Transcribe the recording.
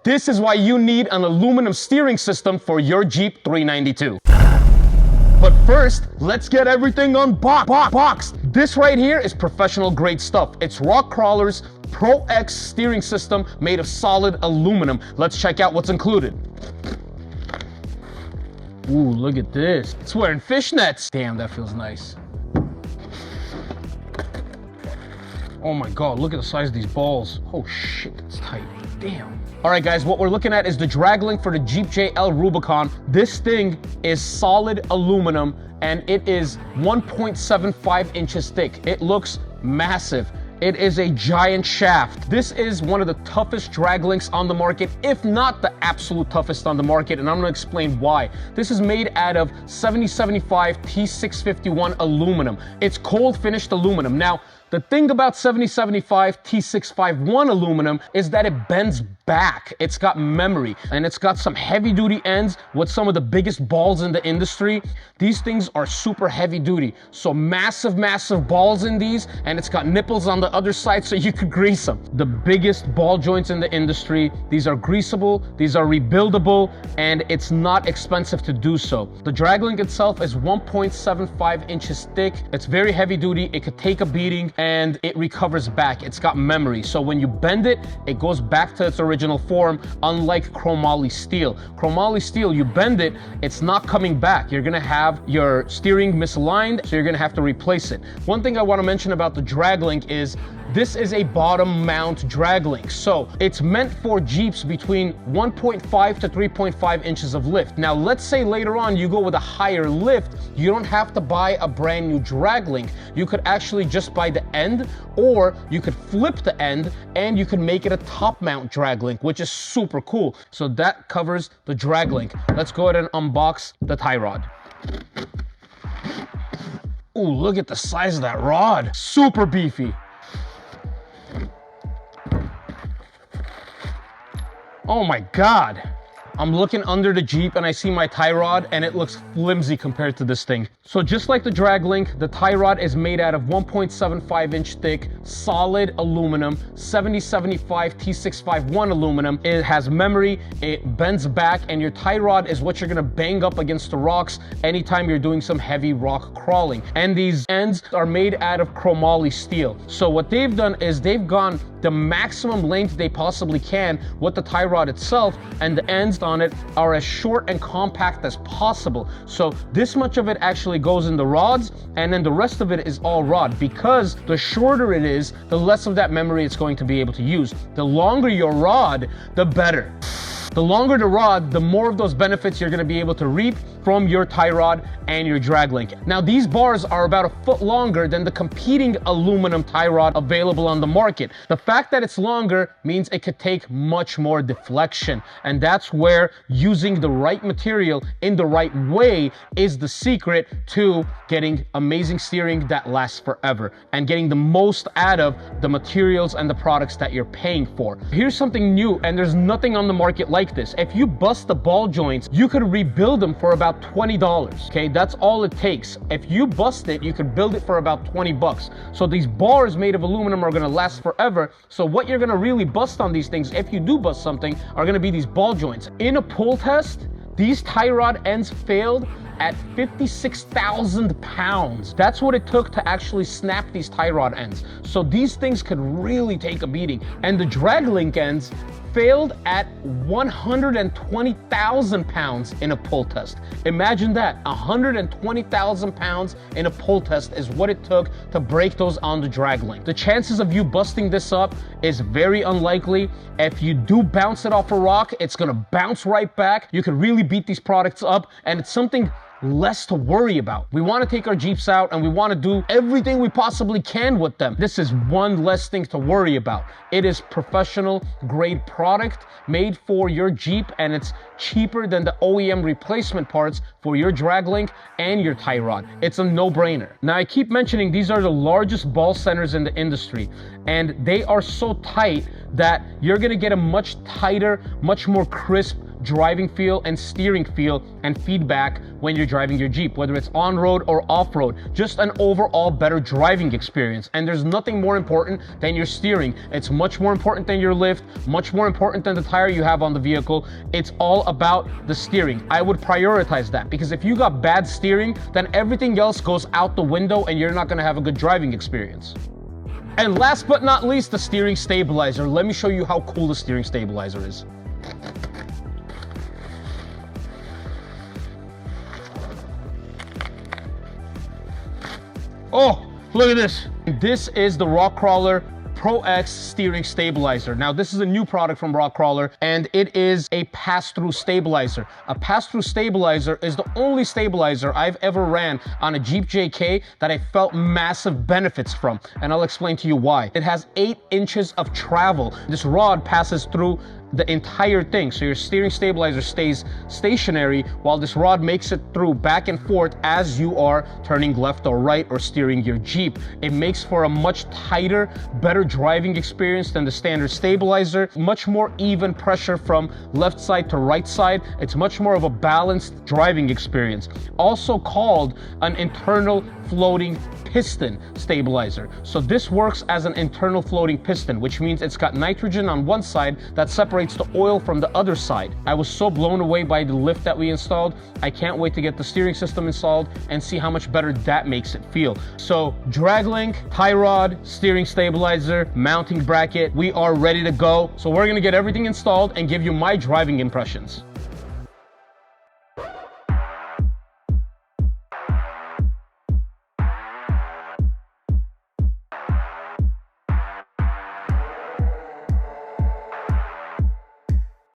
This is why you need an aluminum steering system for your Jeep 392. But first, let's get everything unboxed. This right here is professional grade stuff. It's Krawler's Pro X steering system made of solid aluminum. Let's check out what's included. Ooh, look at this. It's wearing fishnets. Damn, that feels nice. Oh my God, look at the size of these balls. Oh shit, that's tight. Damn. All right, guys, what we're looking at is the drag link for the Jeep JL Rubicon. This thing is solid aluminum and it is 1.75 inches thick. It looks massive. It is a giant shaft. This is one of the toughest drag links on the market, if not the absolute toughest on the market, and I'm gonna explain why. This is made out of 7075 T651 aluminum. It's cold finished aluminum. Now, the thing about 7075 T651 aluminum is that it bends back. It's got memory and it's got some heavy duty ends with some of the biggest balls in the industry. These things are super heavy duty. So massive balls in these, and it's got nipples on the other side so you could grease them. The biggest ball joints in the industry. These are greasable, these are rebuildable, and it's not expensive to do so. The drag link itself is 1.75 inches thick. It's very heavy duty. It could take a beating and it recovers back. It's got memory. So when you bend it, it goes back to its original form, unlike chromoly steel. Chromoly steel, you bend it, it's not coming back. You're gonna have your steering misaligned, so you're gonna have to replace it. One thing I wanna mention about the drag link is this is a bottom mount drag link. So it's meant for Jeeps between 1.5 to 3.5 inches of lift. Now, let's say later on you go with a higher lift, you don't have to buy a brand new drag link. You could actually just buy the end, or you could flip the end and you can make it a top mount drag link, which is super cool. So that covers the drag link. Let's go ahead and unbox the tie rod. Ooh, look at the size of that rod. Super beefy. Oh my God. I'm looking under the Jeep and I see my tie rod and it looks flimsy compared to this thing. So just like the drag link, the tie rod is made out of 1.75 inch thick, solid aluminum, 7075 T651 aluminum. It has memory, it bends back, and your tie rod is what you're gonna bang up against the rocks anytime you're doing some heavy rock crawling. And these ends are made out of chromoly steel. So what they've done is they've gone the maximum length they possibly can with the tie rod itself, and the ends on it are as short and compact as possible. So this much of it actually goes in the rods, and then the rest of it is all rod, because the shorter it is, the less of that memory it's going to be able to use. The longer your rod, the better. The longer the rod, the more of those benefits you're going to be able to reap from your tie rod and your drag link. Now, these bars are about a foot longer than the competing aluminum tie rod available on the market. The fact that it's longer means it could take much more deflection, and that's where using the right material in the right way is the secret to getting amazing steering that lasts forever and getting the most out of the materials and the products that you're paying for. Here's something new, and there's nothing on the market like this. If you bust the ball joints, you could rebuild them for about $20. Okay, that's all it takes. If you bust it, you could build it for about 20 bucks. So these bars made of aluminum are gonna last forever. So what you're gonna really bust on these things, if you do bust something, are gonna be these ball joints. In a pull test, these tie rod ends failed at 56,000 pounds. That's what it took to actually snap these tie rod ends. So these things could really take a beating. And the drag link ends failed at 120,000 pounds in a pull test. Imagine that, 120,000 pounds in a pull test is what it took to break those on the drag link. The chances of you busting this up is very unlikely. If you do bounce it off a rock, it's gonna bounce right back. You can really beat these products up, and it's something less to worry about. We want to take our Jeeps out and we want to do everything we possibly can with them. This is one less thing to worry about. It is professional grade product made for your Jeep, and it's cheaper than the OEM replacement parts for your drag link and your tie rod. It's a no-brainer. Now, I keep mentioning these are the largest ball centers in the industry, and they are so tight that you're gonna get a much tighter, much more crisp driving feel and steering feel and feedback when you're driving your Jeep, whether it's on-road or off-road. Just an overall better driving experience. And there's nothing more important than your steering. It's much more important than your lift, much more important than the tire you have on the vehicle. It's all about the steering. I would prioritize that, because if you got bad steering, then everything else goes out the window and you're not gonna have a good driving experience. And last but not least, the steering stabilizer. Let me show you how cool the steering stabilizer is. Oh, look at this. This is the Krawler Pro X steering stabilizer. Now, this is a new product from Krawler, and it is a pass-through stabilizer. A pass-through stabilizer is the only stabilizer I've ever ran on a Jeep JK that I felt massive benefits from, and I'll explain to you why. It has 8 inches of travel. This rod passes through the entire thing, so your steering stabilizer stays stationary while this rod makes it through back and forth as you are turning left or right or steering your Jeep. It makes for a much tighter, better driving experience than the standard stabilizer. Much more even pressure from left side to right side. It's much more of a balanced driving experience. Also called an internal floating piston stabilizer. So this works as an internal floating piston, which means it's got nitrogen on one side that separates the oil from the other side. I was so blown away by the lift that we installed. I can't wait to get the steering system installed and see how much better that makes it feel. So drag link, tie rod, steering stabilizer, mounting bracket, we are ready to go. So we're gonna get everything installed and give you my driving impressions.